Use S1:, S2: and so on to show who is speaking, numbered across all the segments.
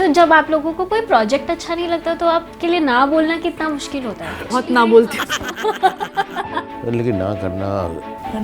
S1: तो जब आप लोगों को कोई प्रोजेक्ट अच्छा नहीं लगता तो आपके लिए ना बोलना कितना मुश्किल होता है?
S2: बहुत ना बोलती हूँ।
S3: लेकिन ना करना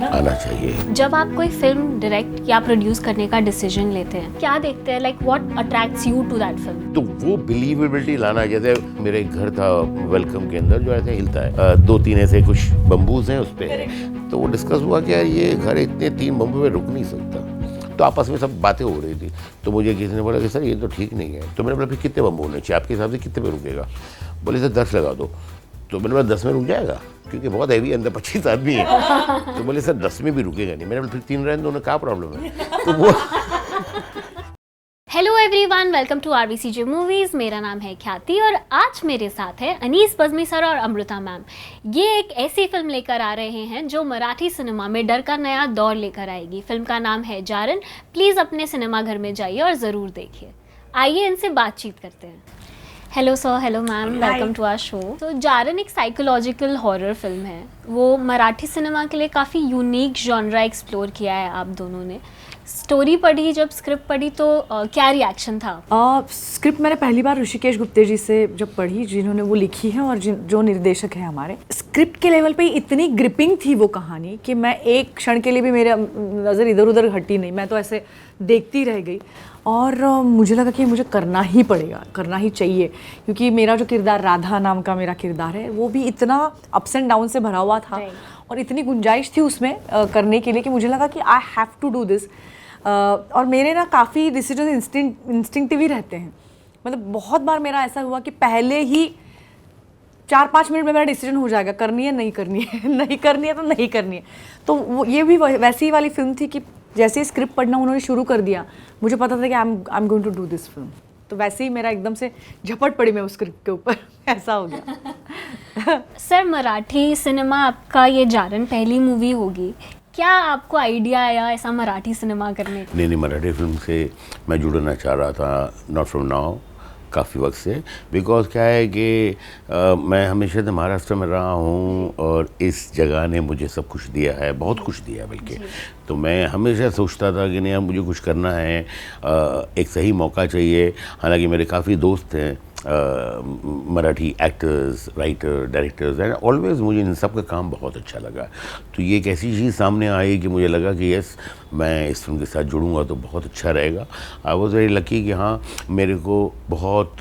S3: आना चाहिए।
S1: जब आप कोई फिल्म डायरेक्ट या प्रोड्यूस करने का डिसीजन लेते हैं, क्या देखते हैं, like what attracts you to that film?
S3: तो वो बिलीवेबिलिटी लाना, जैसे मेरे एक घर था वेलकम के अंदर जो ऐसे हिलता है, 2-3 ऐसे कुछ बम्बूज हैं उस पे, तो वो डिस्कस हुआ कि यार ये घर इतने 3 बम्बू में रुक नहीं सकता। तो आपस में सब बातें हो रही थी, तो मुझे किसी ने बोला कि सर ये तो ठीक नहीं है। तो मैंने बोला फिर कितने बम्बू होने चाहिए आपके हिसाब से, कितने पे रुकेगा? बोले सर 10 लगा दो। तो मैंने बोला 10 में रुक जाएगा, क्योंकि बहुत हैवी अंदर 25 आदमी है। तो बोले सर 10 में भी रुकेगा नहीं। मैंने बोला फिर 3 रहने दो, उन्हें क्या प्रॉब्लम है? तो वो
S1: hello everyone, welcome to RVCJ movies. मेरा नाम है ख्याति और आज मेरे साथ है अनीस बज़मी सर और अमृता मैम। ये एक ऐसी फिल्म लेकर आ रहे हैं जो मराठी सिनेमा में डर का नया दौर लेकर आएगी। फिल्म का नाम है जारन। प्लीज़ अपने सिनेमा घर में जाइए और ज़रूर देखिए। आइए इनसे बातचीत करते हैं। Hello sir, hello ma'am, welcome to our show. तो जारन एक साइकोलॉजिकल हॉरर फिल्म है। वो मराठी सिनेमा के लिए काफ़ी यूनिक जॉनरा एक्सप्लोर किया है आप दोनों ने। स्टोरी पढ़ी, जब स्क्रिप्ट पढ़ी तो क्या रिएक्शन था?
S2: स्क्रिप्ट मैंने पहली बार ऋषिकेश गुप्ते जी से जब पढ़ी, जिन्होंने वो लिखी है और जो निर्देशक है हमारे, स्क्रिप्ट के लेवल पे इतनी ग्रिपिंग थी वो कहानी कि मैं एक क्षण के लिए भी मेरा नज़र इधर उधर हटी नहीं। मैं तो ऐसे देखती रह गई और मुझे लगा कि मुझे करना ही पड़ेगा, करना ही चाहिए, क्योंकि मेरा जो किरदार, राधा नाम का मेरा किरदार है, वो भी इतना अप्स एंड डाउन से भरा हुआ था और इतनी गुंजाइश थी उसमें करने के लिए कि मुझे लगा कि I have to do this. और मेरे ना काफ़ी डिसीजन इंस्टिंक्टिव ही रहते हैं। मतलब बहुत बार मेरा ऐसा हुआ कि पहले ही 4-5 मिनट में मेरा डिसीजन हो जाएगा, करनी है नहीं करनी है, नहीं करनी है तो नहीं करनी है। तो वो ये भी वैसी ही वाली फिल्म थी कि जैसे ही स्क्रिप्ट पढ़ना उन्होंने शुरू कर दिया, मुझे पता था कि I am going to do this film. तो वैसे ही मेरा एकदम से झपट पड़ी मैं उस स्क्रिप्ट के ऊपर, ऐसा हो गया।
S1: सर, मराठी सिनेमा आपका ये जारन पहली मूवी होगी, क्या आपको आइडिया आया ऐसा मराठी सिनेमा करने का?
S3: नहीं, मराठी फिल्म से मैं जुड़ना चाह रहा था, नॉट फ्रॉम नाउ, काफ़ी वक्त से। बिकॉज क्या है कि मैं हमेशा से महाराष्ट्र में रहा हूँ और इस जगह ने मुझे सब कुछ दिया है, बहुत कुछ दिया है बल्कि। तो मैं हमेशा सोचता था कि नहीं, अब मुझे कुछ करना है, एक सही मौका चाहिए। हालांकि मेरे काफ़ी दोस्त हैं Marathi actors, writer, directors, and always मुझे इन सब का काम बहुत अच्छा लगा। तो ये एक ऐसी चीज़ सामने आई कि मुझे लगा कि यस, मैं इस फिल्म के साथ जुड़ूंगा तो बहुत अच्छा रहेगा। आई वॉज वेरी लकी कि हाँ, मेरे को बहुत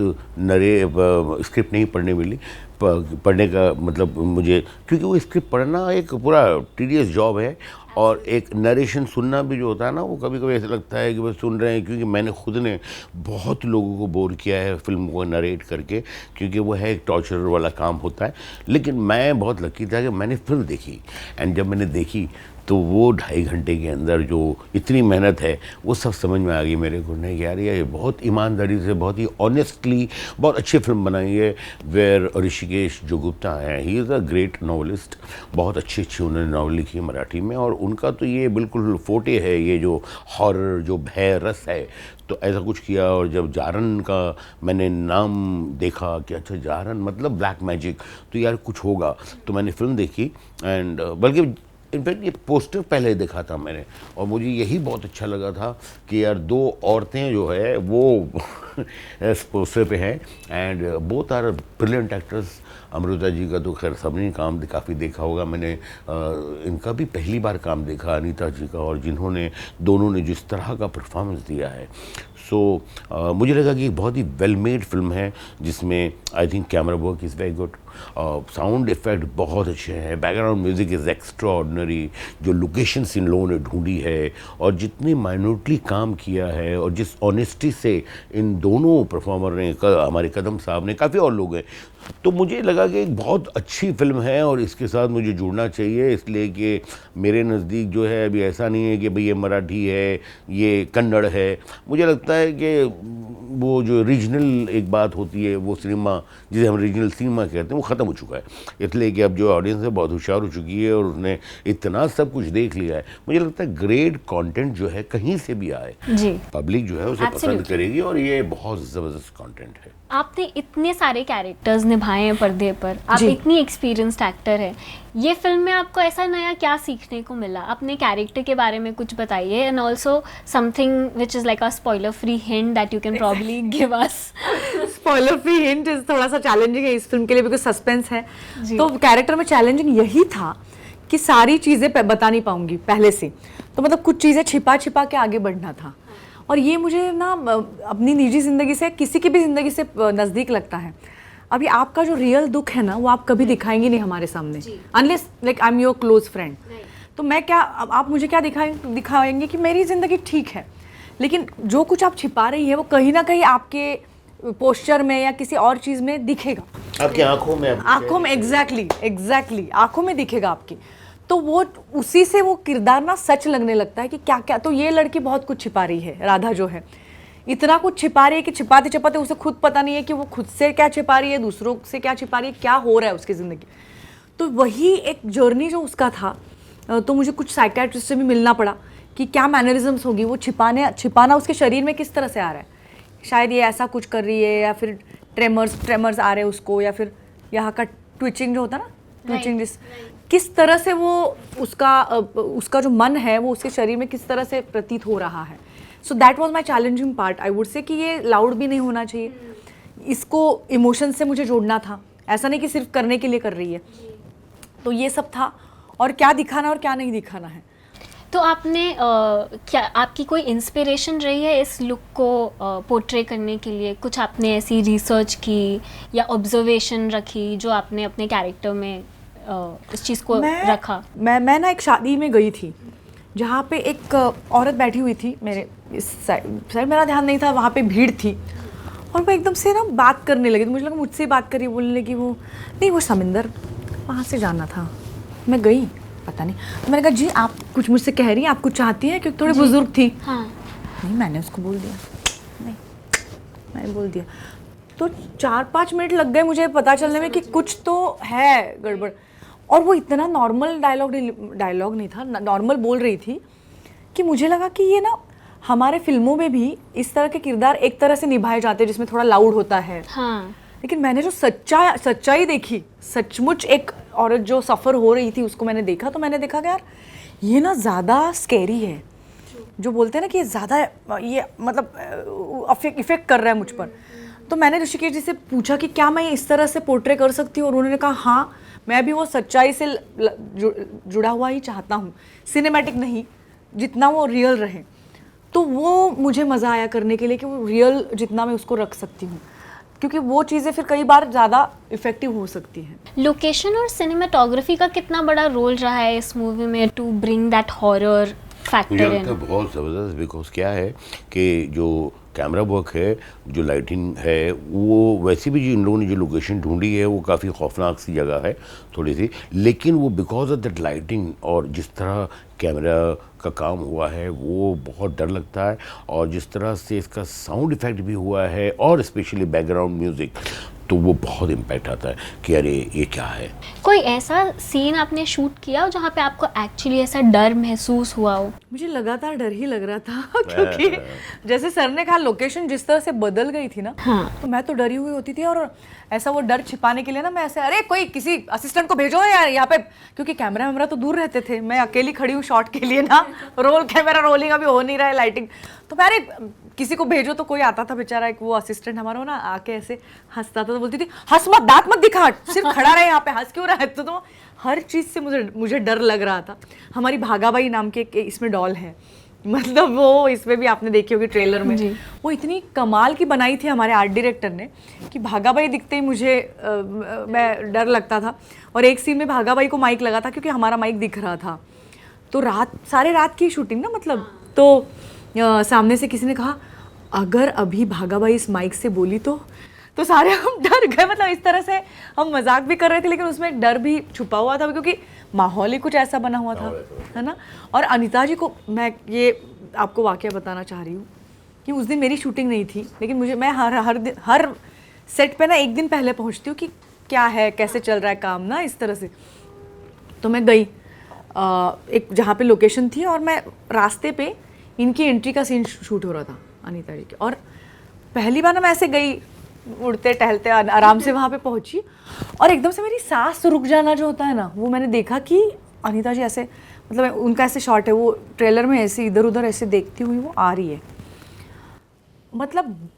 S3: स्क्रिप्ट नहीं पढ़ने मिली। पढ़ने का मतलब मुझे, क्योंकि वो स्क्रिप्ट पढ़ना एक पूरा टीडियस जॉब है और एक नरेशन सुनना भी जो होता है ना, वो कभी कभी ऐसा लगता है कि वो सुन रहे हैं, क्योंकि मैंने खुद ने बहुत लोगों को बोर किया है फिल्म को नरेट करके, क्योंकि वो है एक टॉर्चर वाला काम होता है। लेकिन मैं बहुत लकी था कि मैंने फिल्म देखी, एंड जब मैंने देखी तो वो 2.5 घंटे के अंदर जो इतनी मेहनत है वो सब समझ में आ गई मेरे को। नहीं यार, ये बहुत ईमानदारी से, बहुत ही ऑनेस्टली बहुत अच्छी फिल्म बनाई है। वेयर ऋषिकेश जो गुप्ता हैं, he is a great novelist. बहुत अच्छी उन्होंने नावल लिखी है मराठी में, और उनका तो ये बिल्कुल फोटे है, ये जो हॉरर, जो भय रस है। तो ऐसा कुछ किया। और जब जारन का मैंने नाम देखा कि अच्छा जारन मतलब ब्लैक मैजिक, तो यार कुछ होगा। तो मैंने फिल्म देखी, एंड बल्कि इनफैक्ट ये पोस्टर पहले देखा था मैंने, और मुझे यही बहुत अच्छा लगा था कि यार 2 औरतें जो है वो इस पोस्टर पे हैं, and both are brilliant actors. Amrita ji का तो खैर सबने काम काफ़ी देखा होगा, मैंने इनका भी पहली बार काम देखा, अनीता जी का, और जिन्होंने दोनों ने जिस तरह का परफॉर्मेंस दिया है। सो मुझे लगा कि बहुत ही वेल मेड फिल्म है, जिसमें I think camera work is very good, sound effect बहुत अच्छे हैं, background music is extra ordinary, जो लोकेशंस इन लोगों ने ढूंढी है और जितनी माइन्यूटली काम किया है, और जिस ऑनेस्टी से इन दोनों परफॉर्मर ने, हमारे कदम साहब ने, काफ़ी और लोग हैं, तो मुझे लगा कि एक बहुत अच्छी फिल्म है और इसके साथ मुझे जुड़ना चाहिए। इसलिए कि मेरे नज़दीक जो है अभी ऐसा नहीं है कि भाई ये मराठी है, ये कन्नड़ है। मुझे लगता है कि वो जो रीजनल एक बात होती है, वो सिनेमा जिसे हम रीजनल सिनेमा कहते हैं, वो ख़त्म हो चुका है। इसलिए कि अब जो ऑडियंस है बहुत होशियार हो चुकी है और उसने इतना सब कुछ देख लिया है। मुझे लगता है ग्रेट कंटेंट जो है कहीं से भी आए, पब्लिक जो है उसे पसंद करेगी, और ये बहुत ज़बरदस्त कंटेंट है।
S1: आपने इतने सारे कैरेक्टर्स निभाए हैं पर्दे पर, आप इतनी एक्सपीरियंस्ड एक्टर हैं, ये फिल्म में आपको ऐसा नया क्या सीखने को मिला? अपने कैरेक्टर के बारे में कुछ बताइए, and also something which is like a spoiler free hint that you can probably kindly give us.
S2: Spoiler free hint थोड़ा सा चैलेंजिंग है इस फिल्म के लिए बिकॉज सस्पेंस है।
S1: जी।
S2: तो कैरेक्टर में चैलेंजिंग यही था कि सारी चीज़ें बता नहीं पाऊंगी पहले से, तो मतलब कुछ चीज़ें छिपा छिपा के आगे बढ़ना था। और ये मुझे ना अपनी निजी ज़िंदगी से, किसी की भी ज़िंदगी से नज़दीक लगता है। अभी आपका जो रियल दुख है ना वो आप कभी दिखाएंगे नहीं हमारे सामने, unless like I am your close friend. तो मैं क्या, अब आप मुझे क्या दिखाएंगे कि मेरी ज़िंदगी ठीक है, लेकिन जो कुछ आप छिपा रही है वो कहीं ना कहीं आपके पोस्चर में या किसी और चीज़ में दिखेगा,
S3: आपकी आंखों में
S2: एग्जैक्टली आंखों में दिखेगा आपकी। तो वो उसी से वो किरदार ना सच लगने लगता है कि क्या क्या। तो ये लड़की बहुत कुछ छिपा रही है, राधा जो है इतना कुछ छिपा रही है कि छिपाते छिपाते उसे खुद पता नहीं है कि वो खुद से क्या छिपा रही है, दूसरों से क्या छिपा रही है, क्या हो रहा है उसकी ज़िंदगी। तो वही एक जर्नी जो उसका था। तो मुझे कुछ साइकियाट्रिस्ट से भी मिलना पड़ा कि क्या मैनरिज्म्स होगी, वो छिपाना उसके शरीर में किस तरह से आ रहा है। शायद ये ऐसा कुछ कर रही है, या फिर ट्रेमर्स आ रहे हैं उसको, या फिर यहाँ का ट्विचिंग जो होता है ना, ट्विचिंग किस तरह से वो उसका जो मन है वो उसके शरीर में किस तरह से प्रतीत हो रहा है। So that was my challenging part, I would say कि ये लाउड भी नहीं होना चाहिए, इसको इमोशन से मुझे जोड़ना था, ऐसा नहीं कि सिर्फ करने के लिए कर रही है। तो ये सब था, और क्या दिखाना और क्या नहीं दिखाना है।
S1: तो आपने क्या आपकी कोई इंस्पिरेशन रही है इस लुक को पोर्ट्रे करने के लिए? कुछ आपने ऐसी रिसर्च की या ऑब्जर्वेशन रखी जो आपने अपने कैरेक्टर में इस चीज़ को रखा?
S2: मैं ना एक शादी में गई थी जहाँ पे एक औरत बैठी हुई थी, मेरे इस साइड मेरा ध्यान नहीं था, वहाँ पे भीड़ थी, और वो एकदम से ना बात करने लगी। तो मुझे लगा मुझसे बात करी, बोलने लगी वो नहीं वो समिंदर वहाँ से जाना था। मैं गई, पता नहीं, तो मैंने कहा जी आप कुछ मुझसे कह रही हैं, आप कुछ चाहती हैं, क्योंकि थोड़ी बुजुर्ग थी।
S1: हाँ।
S2: नहीं मैंने उसको बोल दिया, नहीं मैंने बोल दिया। तो 4-5 मिनट लग गए मुझे पता चलने में कि कुछ तो है गड़बड़। और वो इतना नॉर्मल डायलॉग नहीं था, नॉर्मल बोल रही थी कि मुझे लगा कि ये ना हमारे फिल्मों में भी इस तरह के किरदार एक तरह से निभाए जाते हैं जिसमें थोड़ा लाउड होता है।
S1: हाँ।
S2: लेकिन मैंने जो सच्चाई देखी, सचमुच एक औरत जो सफ़र हो रही थी उसको मैंने देखा, तो मैंने देखा कि यार ये ना ज़्यादा स्कैरी है। जो बोलते हैं ना कि ये ज़्यादा ये मतलब इफेक्ट कर रहा है मुझ पर। तो मैंने ऋषिकेश जी से पूछा कि क्या मैं इस तरह से पोर्ट्रे कर सकती हूँ, और उन्होंने कहा हाँ, मैं भी वो सच्चाई से जुड़ा हुआ ही चाहता हूँ, सिनेमैटिक नहीं, जितना वो रियल रहे। तो वो मुझे मज़ा आया करने के लिए कि वो रियल जितना मैं उसको रख सकती हूँ, क्योंकि वो चीज़ें फिर कई बार ज़्यादा इफ़ेक्टिव हो सकती हैं।
S1: लोकेशन और सिनेमेटोग्राफी का कितना बड़ा रोल रहा है इस मूवी में to bring that horror factor in?
S3: बहुत ज़बरदस्त, बिकॉज क्या है कि जो कैमरा वर्क है, जो लाइटिंग है, वो वैसे भी जो इन लोगों ने जो लोकेशन ढूंढी है वो काफ़ी खौफनाक सी जगह है थोड़ी सी, लेकिन वो बिकॉज ऑफ दैट लाइटिंग और जिस तरह कैमरा का काम हुआ है वो बहुत डर लगता है। और जिस तरह से इसका साउंड इफेक्ट भी हुआ है और स्पेशली बैकग्राउंड म्यूज़िक, तो वो बहुत इम्पैक्ट आता है कि अरे ये क्या है।
S1: कोई ऐसा सीन आपने शूट किया हो जहाँ पे आपको एक्चुअली ऐसा डर महसूस हुआ हो?
S2: मुझे लगातार डर ही लग रहा था क्योंकि जैसे सर ने कहा लोकेशन जिस तरह से बदल गई थी ना,
S1: हाँ।
S2: तो मैं तो डरी हुई होती थी, और ऐसा वो डर छिपाने के लिए ना मैं ऐसे अरे कोई किसी असिस्टेंट को भेजो यार यहाँ पे, क्योंकि कैमरा वैमरा तो दूर रहते थे, मैं अकेली खड़ी हूँ शॉट के लिए ना, रोल कैमरा रोलिंग अभी हो नहीं रहा है, लाइटिंग, तो मैं अरे किसी को भेजो। तो कोई आता था बेचारा, एक वो असिस्टेंट हमारा ना आके ऐसे हंसता था, तो बोलती थी हंस मत, दांत मत दिखा, सिर्फ खड़ा रहे यहाँ पे, हंस क्यों रहा है। तो हर चीज़ से मुझे डर लग रहा था। हमारी भागाबाई नाम के इसमें डॉल है, मतलब वो इसमें भी आपने देखी होगी ट्रेलर में, वो इतनी कमाल की बनाई थी हमारे आर्ट डायरेक्टर ने कि भागाबाई दिखते ही मुझे मैं डर लगता था। और एक सीन में भागाबाई को माइक लगा था क्योंकि हमारा माइक दिख रहा था, तो सारे रात की शूटिंग ना, मतलब तो सामने से किसी ने कहा अगर अभी भागाबाई इस माइक से बोली तो सारे हम डर गए। मतलब इस तरह से हम मजाक भी कर रहे थे, लेकिन उसमें एक डर भी छुपा हुआ था क्योंकि माहौल ही कुछ ऐसा बना हुआ था, है ना। और अनीता जी को मैं ये आपको वाकया बताना चाह रही हूँ कि उस दिन मेरी शूटिंग नहीं थी, लेकिन मैं हर सेट पे ना एक दिन पहले पहुँचती हूँ कि क्या है, कैसे चल रहा है काम ना, इस तरह से। तो मैं गई एक जहाँ पे लोकेशन थी, और मैं रास्ते पे इनकी एंट्री का सीन शूट हो रहा था अनीता जी के, और पहली बार ना मैं ऐसे गई उड़ते टहलते आराम से वहाँ पे पहुँची, और एकदम से मेरी सांस रुक जाना जो होता है ना, वो मैंने देखा कि अनीता जी ऐसे, मतलब उनका ऐसे शॉट है, वो ट्रेलर में ऐसे इधर उधर ऐसे देखती हुई वो आ रही है। मतलब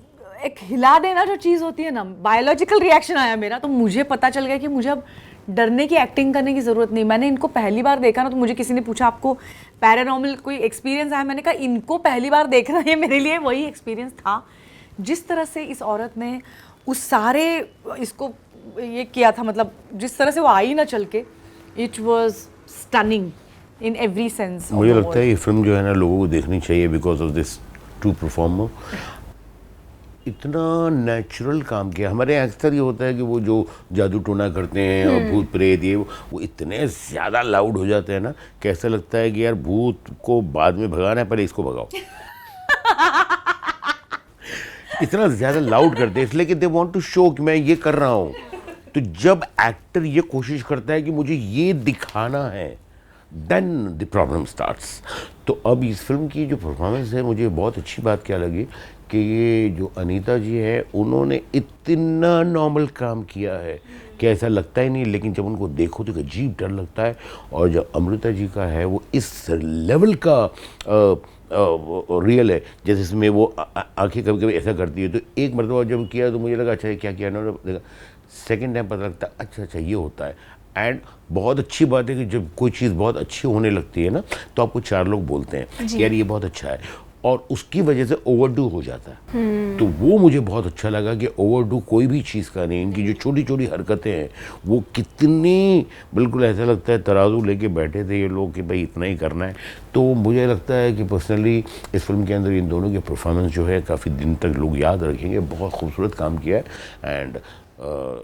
S2: एक हिला देना जो चीज़ होती है ना, बायोलॉजिकल रिएक्शन आया मेरा, तो मुझे पता चल गया कि मुझे अब डरने की एक्टिंग करने की ज़रूरत नहीं। मैंने इनको पहली बार देखा ना, तो मुझे किसी ने पूछा आपको पैरानॉर्मल कोई एक्सपीरियंस आया, मैंने कहा इनको पहली बार देखना ये मेरे लिए वही एक्सपीरियंस था। जिस तरह से इस औरत ने उस सारे इसको ये किया था, मतलब जिस तरह से वो आई ना चल के, it was stunning in every sense.
S3: मुझे लगता है ये फिल्म जो है ना लोगों को देखनी चाहिए because of this two performer. इतना नेचुरल काम किया। हमारे यहाँ अक्सर ये होता है कि वो जो जादू टोना करते हैं और भूत प्रेत ये वो इतने ज़्यादा लाउड हो जाते हैं ना कि ऐसा लगता है कि यार भूत को बाद में भगाना है, पहले इसको भगाओ। इतना ज़्यादा लाउड करते हैं इसलिए कि दे वांट टू शो कि मैं ये कर रहा हूँ। तो जब एक्टर ये कोशिश करता है कि मुझे ये दिखाना है, देन द प्रॉब्लम स्टार्ट्स। तो अब इस फिल्म की जो परफॉर्मेंस है, मुझे बहुत अच्छी बात क्या लगी कि ये जो अनीता जी है उन्होंने इतना नॉर्मल काम किया है कि ऐसा लगता ही नहीं, लेकिन जब उनको देखो तो अजीब डर लगता है। और जब अमृता जी का है वो इस लेवल का रियल है, जैसे इसमें वो आंखें कभी कभी ऐसा करती है। तो एक मरतबा जब किया तो मुझे लगा अच्छा क्या किया ना, सेकेंड टाइम पता लगता अच्छा ये होता है। एंड बहुत अच्छी बात है कि जब कोई चीज़ बहुत अच्छी होने लगती है ना तो आपको 4 लोग बोलते हैं कि यार ये बहुत अच्छा है, और उसकी वजह से ओवरडू हो जाता है। तो वो मुझे बहुत अच्छा लगा कि ओवरडू कोई भी चीज़ का नहीं, इनकी जो छोटी छोटी हरकतें हैं वो कितनी, बिल्कुल ऐसा लगता है तराजू लेके बैठे थे ये लोग कि भाई इतना ही करना है। तो मुझे लगता है कि पर्सनली इस फिल्म के अंदर इन दोनों की परफॉर्मेंस जो है काफ़ी दिन तक लोग याद रखेंगे। बहुत खूबसूरत काम किया है एंड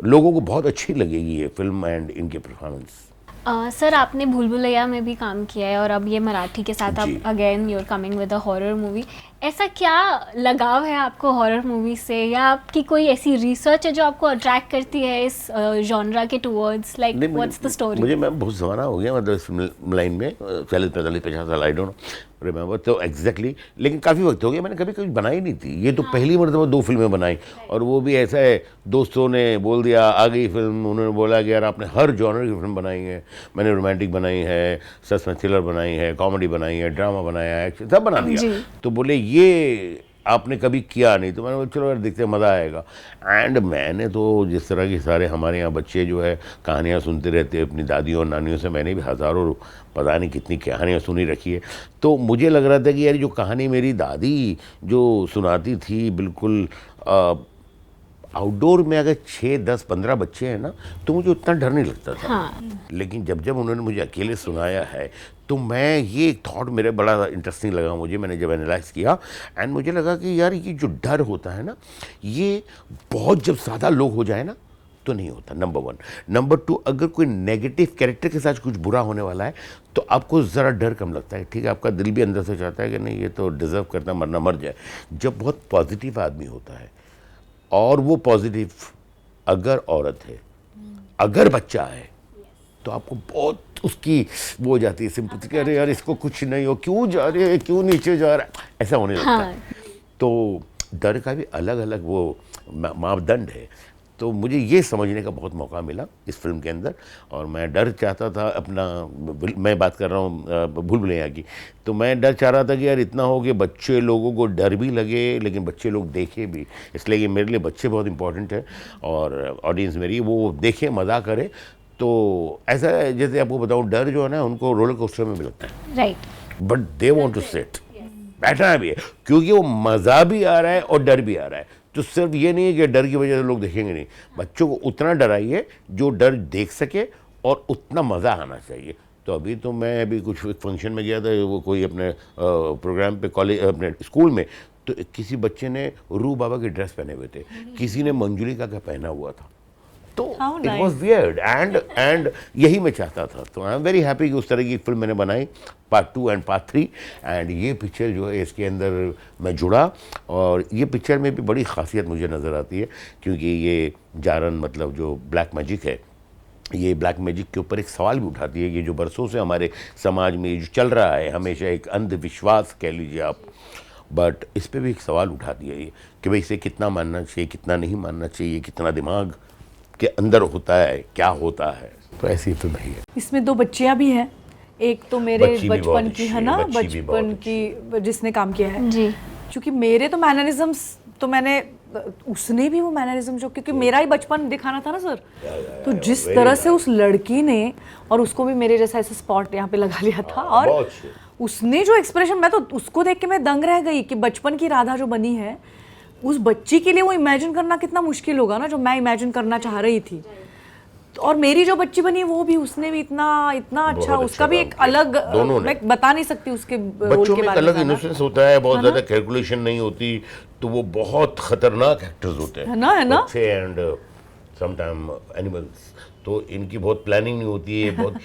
S3: लोगों को बहुत अच्छी लगेगी ये फिल्म एंड इनके परफॉर्मेंस।
S1: सर आपने भूल भुलैया में भी काम किया है और अब ये मराठी के साथ आप again you are coming with a horror movie. ऐसा क्या लगाव है आपको हॉरर मूवी से, या आपकी कोई ऐसी रिसर्च है जो आपको अट्रैक्ट करती है इस जॉनरा के towards, like what's the story?
S3: मुझे मैं बहुत ज़माना हो गया मतलब इस लाइन में 40-45-50 साल, आई डोंट रिमेंबर तो एग्जैक्टली, लेकिन काफ़ी वक्त हो गया मैंने कभी बनाई नहीं थी। ये तो पहली मरतबा 2 फिल्में बनाई, और वो भी ऐसा है दोस्तों ने बोल दिया आ गई फिल्म, उन्होंने बोला कि यार आपने हर जॉनर की फिल्म बनाई है। मैंने रोमांटिक बनाई है, सस्पेंस थ्रिलर बनाई है, कॉमेडी बनाई है, ड्रामा बनाया है, एक्शन सब बना दिया। तो बोले ये आपने कभी किया नहीं, तो मैंने बोला चलो यार देखते मज़ा आएगा। एंड मैंने तो जिस तरह के सारे हमारे यहाँ बच्चे जो है कहानियाँ सुनते रहते हैं अपनी दादियों और नानियों से, मैंने भी हज़ारों पता नहीं कितनी कहानियाँ सुनी रखी है। तो मुझे लग रहा था कि यार जो कहानी मेरी दादी जो सुनाती थी, बिल्कुल आउटडोर में अगर 6, 10, 15 बच्चे हैं ना तो मुझे उतना डर नहीं लगता था।
S1: हाँ।
S3: लेकिन जब उन्होंने मुझे अकेले सुनाया है तो मैं ये थॉट मेरे बड़ा इंटरेस्टिंग लगा मुझे, मैंने जब एनालाइज किया एंड मुझे लगा कि यार ये जो डर होता है ना ये बहुत जब ज़्यादा लोग हो जाए ना तो नहीं होता, नंबर 1। नंबर 2, अगर कोई नेगेटिव कैरेक्टर के साथ कुछ बुरा होने वाला है तो आपको ज़रा डर कम लगता है। ठीक है, आपका दिल भी अंदर से चाहता है कि नहीं ये तो डिज़र्व करता है, मरना मर जाए। जब बहुत पॉजिटिव आदमी होता है और वो पॉजिटिव अगर औरत है, अगर बच्चा है, तो आपको बहुत उसकी वो हो जाती है सिंपैथी कि अरे यार इसको कुछ नहीं हो, क्यों जा रहे हैं, क्यों नीचे जा रहा है, ऐसा होने लगता है। तो डर का भी अलग अलग वो मापदंड है। तो मुझे ये समझने का बहुत मौका मिला इस फिल्म के अंदर, और मैं डर चाहता था अपना, मैं बात कर रहा हूँ भूल भुलैया की, तो मैं डर चाह रहा था कि यार इतना हो कि बच्चे लोगों को डर भी लगे लेकिन बच्चे लोग देखें भी, इसलिए कि मेरे लिए बच्चे बहुत इंपॉर्टेंट है और ऑडियंस मेरी वो देखें, मज़ा करे। तो ऐसा है जैसे आपको बताऊँ, डर जो है ना उनको रोलर कोस्टर में भी लगता है,
S1: right,
S3: but they want to sit, बैठना भी है क्योंकि वो मज़ा भी आ रहा है और डर भी आ रहा है। तो सिर्फ ये नहीं है कि डर की वजह से लोग देखेंगे नहीं, बच्चों को उतना डराइए जो डर देख सके और उतना मज़ा आना चाहिए। तो अभी तो मैं अभी कुछ फंक्शन में गया था, वो कोई अपने प्रोग्राम पे कॉलेज अपने स्कूल में, तो किसी बच्चे ने रू बाबा की ड्रेस पहने हुए थे, किसी ने मंजुलिका का पहना हुआ था, तो इट वॉज वियर्ड एंड यही मैं चाहता था। तो आई एम वेरी हैप्पी कि उस तरह की फिल्म मैंने बनाई, पार्ट 2 एंड पार्ट 3, एंड ये पिक्चर जो है इसके अंदर मैं जुड़ा। और ये पिक्चर में भी बड़ी खासियत मुझे नज़र आती है क्योंकि ये जारन मतलब जो ब्लैक मैजिक है, ये ब्लैक मैजिक के ऊपर एक सवाल भी उठाती है। ये जो बरसों से हमारे समाज में जो चल रहा है हमेशा एक अंधविश्वास कह लीजिए आप, बट इस पर भी एक सवाल उठाती है ये कि भाई इसे कितना मानना चाहिए, कितना नहीं मानना चाहिए, कितना दिमाग के अंदर होता है, क्या होता है। तो ऐसी फिल्म है। इसमें
S2: 2 बच्चियां भी हैं, एक तो मेरे बचपन की है ना, बचपन की जिसने काम किया है जी। क्योंकि मेरे तो मैनरिज्म्स तो मैंने उसने भी वो मैनरिज्म जो, क्योंकि मेरा ही बचपन दिखाना था ना सर, तो जिस तरह से उस लड़की ने, और उसको भी मेरे जैसा ऐसा स्पॉट यहाँ पे लगा लिया था, और उसने जो एक्सप्रेशन, मैं तो उसको देख के मैं दंग रह गई कि बचपन की राधा जो बनी है, उस बच्ची के लिए वो इमेजिन करना कितना मुश्किल होगा ना, जो मैं इमेजिन करना चाह रही थी। और मेरी जो बच्ची बनी है वो भी, उसने भी इतना इतना अच्छा, उसका भी एक अलग, मैं बता नहीं सकती उसके रोल के बारे में।
S3: अलग इनोसेंस होता है, बहुत ज्यादा कैलकुलेशन नहीं होती, तो वो बहुत खतरनाक एक्टर्स होते हैं,
S2: है ना
S3: बच्चे एंड समटाइम एनिमल्स, तो इनकी बहुत प्लानिंग नहीं होती है, बहुत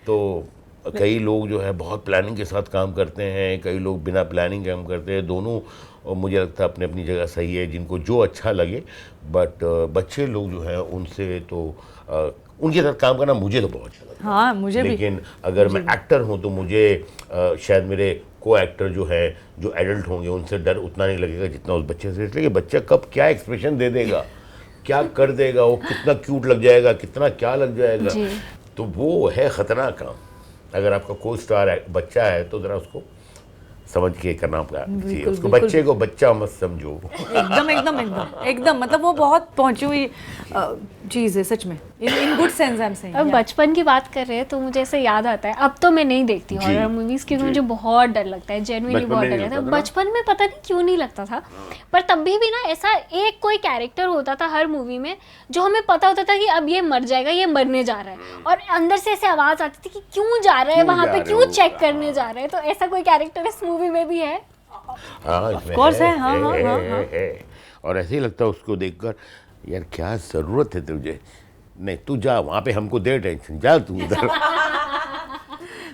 S3: तो कई लोग जो है बहुत प्लानिंग के साथ काम करते हैं, कई लोग बिना प्लानिंग काम करते हैं, दोनों और मुझे लगता है अपनी अपनी जगह सही है, जिनको जो अच्छा लगे। बट बच्चे लोग जो है उनसे तो उनके साथ काम करना मुझे तो बहुत अच्छा लगता है।
S2: हाँ, मुझे भी।
S3: लेकिन अगर मैं एक्टर हूँ तो मुझे शायद मेरे को एक्टर जो है, जो एडल्ट होंगे, उनसे डर उतना नहीं लगेगा जितना उस बच्चे से, इसलिए कि बच्चा कब क्या एक्सप्रेशन दे देगा, क्या कर देगा, वो कितना क्यूट लग जाएगा, कितना क्या लग जाएगा, तो वो है खतरनाक काम। अगर आपका को स्टार बच्चा है तो ज़रा उसको समझ के करना चाहिए, उसको बच्चे को बच्चा मत समझो।
S2: एकदम एकदम एकदम एकदम, मतलब वो बहुत पहुंची हुई चीज़ है सच में, in good sense I am saying.
S1: अब बचपन की बात कर रहे हैं तो मुझे ऐसे याद आता है, अब तो मैं नहीं देखती हॉरर मूवीज क्योंकि मुझे बहुत डर लगता है, जेन्युइनली बहुत डर लगता है। बचपन में पता नहीं क्यों नहीं लगता था, पर तब भी ना ऐसा एक कोई कैरेक्टर होता था हर मूवी में जो हमें पता होता था कि अब ये मर जाएगा, ये मरने जा रहा है, और अंदर से ऐसे आवाज आती थी कि क्यों जा रहा है वहां पे, क्यों चेक करने जा रहे हैं। तो ऐसा कोई कैरेक्टर इस मूवी में भी है?
S3: हाँ,
S2: ऑफ कोर्स है, हाँ हाँ हाँ हाँ।
S3: और ऐसे ही लगता है उसको देखकर, यार क्या जरूरत है तुझे, नहीं तू जा वहाँ पे, हमको दे टेंशन, जा तू उधर।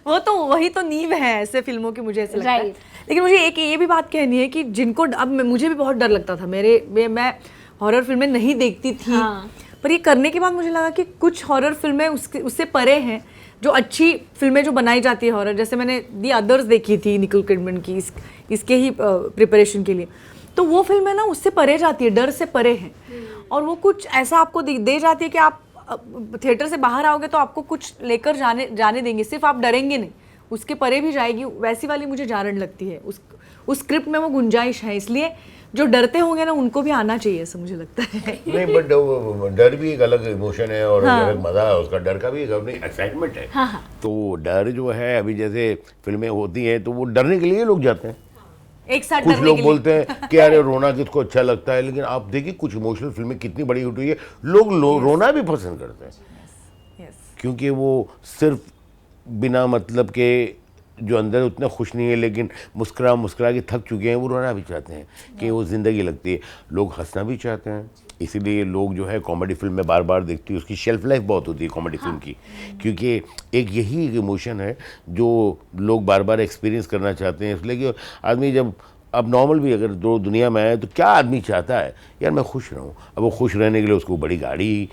S2: वो तो वही तो नींव है ऐसे फिल्मों की, मुझे ऐसे लगता है। लेकिन मुझे एक ये भी बात कहनी है कि जिनको, अब मुझे भी बहुत डर लगता था, मैं हॉरर फिल्में नहीं देखती थी, हाँ। पर ये करने के बाद मुझे लगा कि कुछ हॉरर फिल्में उससे परे हैं, जो अच्छी फिल्में जो बनाई जाती है हॉरर, जैसे मैंने दी अदर्स देखी थी निकोल किडमैन की, इसके ही प्रिपरेशन के लिए, तो वो फिल्में ना उससे परे जाती है, डर से परे हैं, और वो कुछ ऐसा आपको दे जाती है कि आप थिएटर से बाहर आओगे तो आपको कुछ लेकर जाने देंगे, सिर्फ आप डरेंगे नहीं, उसके परे भी जाएगी, वैसी वाली मुझे जारन लगती है। उस स्क्रिप्ट में वो गुंजाइश है, इसलिए जो डरते होंगे ना उनको भी आना चाहिए, ऐसा मुझे लगता है।
S3: नहीं, बट डर भी एक अलग इमोशन है और हाँ। अलग मजा है उसका, डर का भी एक अपनी एक्साइटमेंट है। हाँ। तो डर जो है, अभी जैसे फिल्में होती हैं तो वो डरने के लिए लोग जाते हैं,
S2: एक साथ
S3: कुछ लोग बोलते हैं कि अरे रोना किसको अच्छा लगता है, लेकिन आप देखिए कुछ इमोशनल फिल्में कितनी बड़ी उठ हुई है, लोग रोना भी पसंद करते हैं, क्योंकि वो सिर्फ बिना मतलब के जो अंदर उतना खुश नहीं है, लेकिन मुस्कुरा के थक चुके हैं, वो रोना भी चाहते हैं कि वो ज़िंदगी लगती है। लोग हंसना भी चाहते हैं, इसीलिए लोग जो है कॉमेडी फिल्म में बार बार देखती है, उसकी शेल्फ लाइफ बहुत होती है कॉमेडी फिल्म की, क्योंकि एक यही एक इमोशन है जो लोग बार बार एक्सपीरियंस करना चाहते हैं। इसलिए कि आदमी जब अब नॉर्मल भी अगर दो दुनिया में आए तो क्या आदमी चाहता है, यार मैं खुश रहूँ। अब वो खुश रहने के लिए उसको बड़ी गाड़ी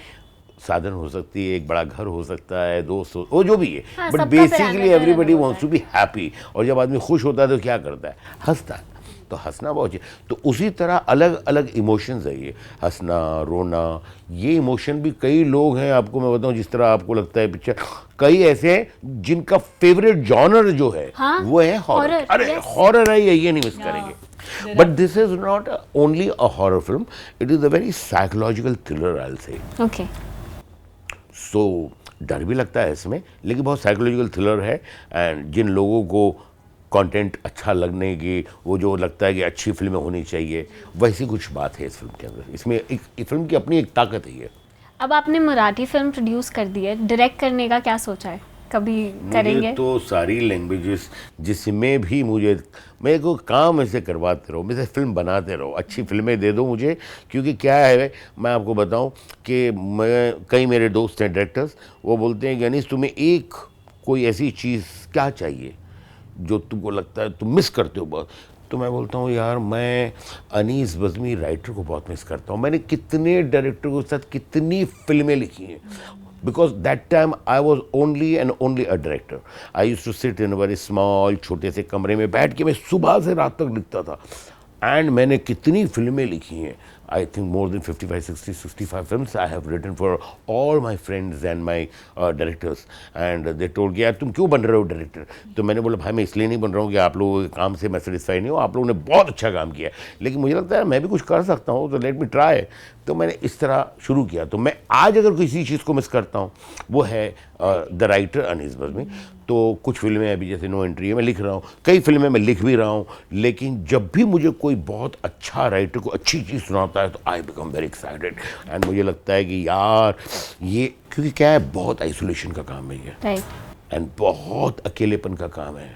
S3: साधन हो सकती है, एक बड़ा घर हो सकता है, दोस्त वो जो भी है,
S1: हाँ,
S3: but basically everybody wants to be happy. और जब आदमी खुश होता है तो क्या करता है, हंसता है। तो हंसना बहुत चाहिए। तो उसी तरह अलग अलग इमोशंस है ये, हंसना, रोना, ये इमोशन भी कई लोग हैं, आपको मैं बताऊं, जिस तरह आपको लगता है पिक्चर, कई ऐसे हैं जिनका फेवरेट जॉनर जो है
S1: हाँ?
S3: वो है हॉरर। अरे हॉरर है ये नहीं मिस करेंगे। But this is not only a horror film, it is a very psychological thriller, I will say.
S1: Okay.
S3: So डर भी लगता है इसमें, लेकिन बहुत साइकोलॉजिकल थ्रिलर है। एंड जिन लोगों को कंटेंट अच्छा लगने की, वो जो लगता है कि अच्छी फिल्में होनी चाहिए, वैसी कुछ बात है इस फिल्म के अंदर। इसमें एक फिल्म की अपनी एक ताकत है ये।
S1: अब आपने मराठी फिल्म प्रोड्यूस कर दी है, डायरेक्ट करने का क्या सोचा है, कभी करेंगे?
S3: मुझे तो सारी लैंग्वेजेस जिसमें भी मेरे को काम ऐसे करवाते रहो, मेरे से फिल्म बनाते रहो, अच्छी फिल्में दे दो मुझे। क्योंकि क्या है, मैं आपको बताऊं कि कई मेरे दोस्त हैं डायरेक्टर्स, वो बोलते हैं कि अनीस तुम्हें एक कोई ऐसी चीज़ क्या चाहिए जो तुमको लगता है तुम मिस करते हो बहुत। तो मैं बोलता हूँ यार, मैं अनीस बज़्मी राइटर को बहुत मिस करता हूँ। मैंने कितने डायरेक्टर के साथ कितनी फिल्में लिखी हैं, because that time I was only and only a director. I used to sit in a very small, छोटे से कमरे में बैठ के मैं सुबह से रात तक लिखता था। एंड मैंने कितनी फिल्में लिखी हैं, I think more than 55-65 films I have written for all my friends and my directors, and they told कि यार तुम क्यों बन रहे हो डायरेक्टर? तो मैंने बोला भाई मैं इसलिए नहीं बन रहा हूँ कि आप लोगों के काम से मैं सेटिस्फाई नहीं हूँ, आप लोगों ने बहुत अच्छा काम किया है, लेकिन मुझे लगता है मैं भी कुछ कर सकता हूँ, तो लेट मी ट्राई। तो मैंने इस तरह शुरू किया। तो मैं आज अगर किसी चीज़ को मिस करता हूँ वो है द राइटर अनीस बज़्मी। तो कुछ फिल्में अभी जैसे नो एंट्री है मैं लिख रहा हूँ, कई फिल्में मैं लिख भी रहा हूँ, लेकिन जब भी मुझे कोई बहुत अच्छा राइटर को अच्छी चीज़ सुनाता है तो I become very excited, and मुझे लगता है कि यार ये, क्योंकि क्या है, बहुत आइसोलेशन का काम है ये,
S1: राइट।
S3: एंड बहुत अकेलेपन का काम है,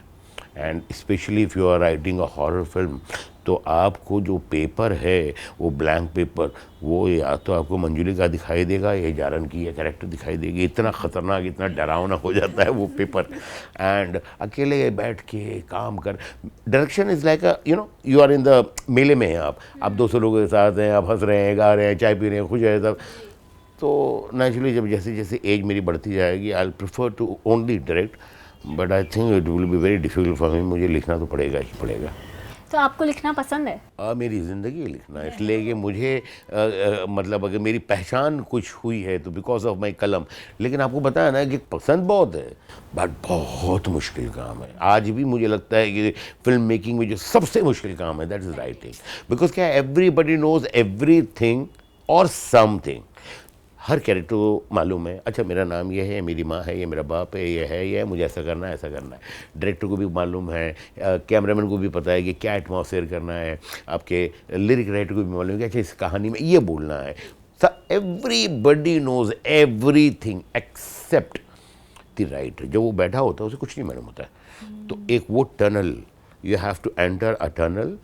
S3: and specially if you are writing a horror film, तो आपको जो पेपर है वो ब्लैंक पेपर, वो या तो आपको मंजुली का दिखाई देगा या जारन की या कैरेक्टर दिखाई देगी, इतना ख़तरनाक इतना डरावना हो जाता है वो पेपर। एंड अकेले बैठ के काम कर, direction is like you know you are in the मेले में हैं आप 200 लोगों के साथ हैं, आप हंस रहे हैं, गा रहे हैं, चाय पी रहे हैं, खुश है सब। तो नेचुरली जब जैसे जैसे एज मेरी बढ़ती जाएगी I prefer to only direct, but I think it will be very difficult for me, मुझे लिखना तो पड़ेगा ही पड़ेगा।
S1: तो आपको लिखना पसंद है?
S3: मेरी ज़िंदगी लिखना है, इसलिए कि मुझे मतलब अगर मेरी पहचान कुछ हुई है तो बिकॉज ऑफ माई कलम। लेकिन आपको पता है ना कि पसंद बहुत है बट बहुत मुश्किल काम है। आज भी मुझे लगता है कि फिल्म मेकिंग में जो सबसे मुश्किल काम है दैट इज़ राइटिंग, बिकॉज क्या एवरीबडी नोज एवरीथिंग और समथिंग, हर कैरेक्टर को मालूम है, अच्छा मेरा नाम ये है, मेरी माँ है, ये मेरा बाप है, ये है, ये है, मुझे ऐसा करना है, ऐसा करना है। डायरेक्टर को भी मालूम है, कैमरामैन को भी पता है कि क्या एटमॉस्फेयर करना है, आपके लिरिक राइटर को भी मालूम है कि अच्छा इस कहानी में ये बोलना है। Everybody knows everything except the writer. जब वो बैठा होता है उसे कुछ नहीं मालूम होता है। तो एक वो tunnel, you have to enter a tunnel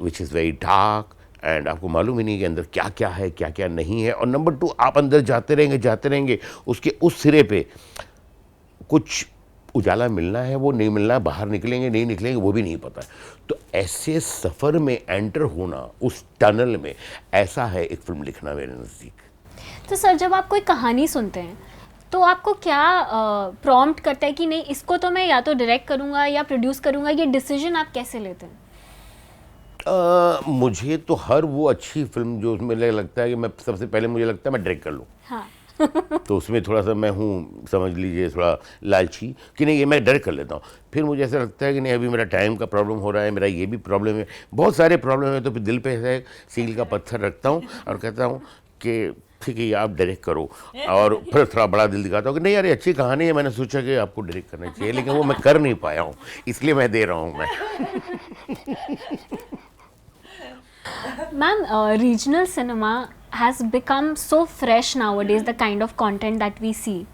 S3: which is very dark, and आपको मालूम ही नहीं कि अंदर क्या क्या है क्या क्या नहीं है। और नंबर 2, आप अंदर जाते रहेंगे, उसके उस सिरे पे कुछ उजाला मिलना है, वो नहीं मिलना है, बाहर निकलेंगे नहीं निकलेंगे वो भी नहीं पता। तो ऐसे सफ़र में एंटर होना उस टनल में, ऐसा है एक फिल्म लिखना मेरे नज़दीक।
S1: तो सर जब आप कोई कहानी सुनते हैं तो आपको क्या प्रॉम्प्ट करता है कि नहीं इसको तो मैं या तो डायरेक्ट करूँगा या प्रोड्यूस करूँगा, ये डिसीजन आप कैसे लेते हैं?
S3: मुझे तो हर वो अच्छी फिल्म जो उसमें लगता है कि मैं सबसे पहले मुझे लगता है मैं डायरेक्ट कर लूँ।
S1: हाँ।
S3: तो उसमें थोड़ा सा मैं हूँ, समझ लीजिए थोड़ा लालची कि नहीं ये मैं डायरेक्ट कर लेता हूँ। फिर मुझे ऐसा लगता है कि नहीं अभी मेरा टाइम का प्रॉब्लम हो रहा है, मेरा ये भी प्रॉब्लम है, बहुत सारे प्रॉब्लम है, तो फिर दिल पे ऐसे सील का पत्थर रखता हूँ और कहता हूँ कि ठीक है आप डायरेक्ट करो। और फिर थोड़ा बड़ा दिल दिखाता हूँ कि नहीं यार ये अच्छी कहानी है, मैंने सोचा कि आपको डायरेक्ट करना चाहिए, लेकिन वो मैं कर नहीं पाया हूँ, इसलिए मैं दे रहा हूँ मैं।
S1: Ma'am, regional cinema has become so fresh nowadays, the kind of content that we see.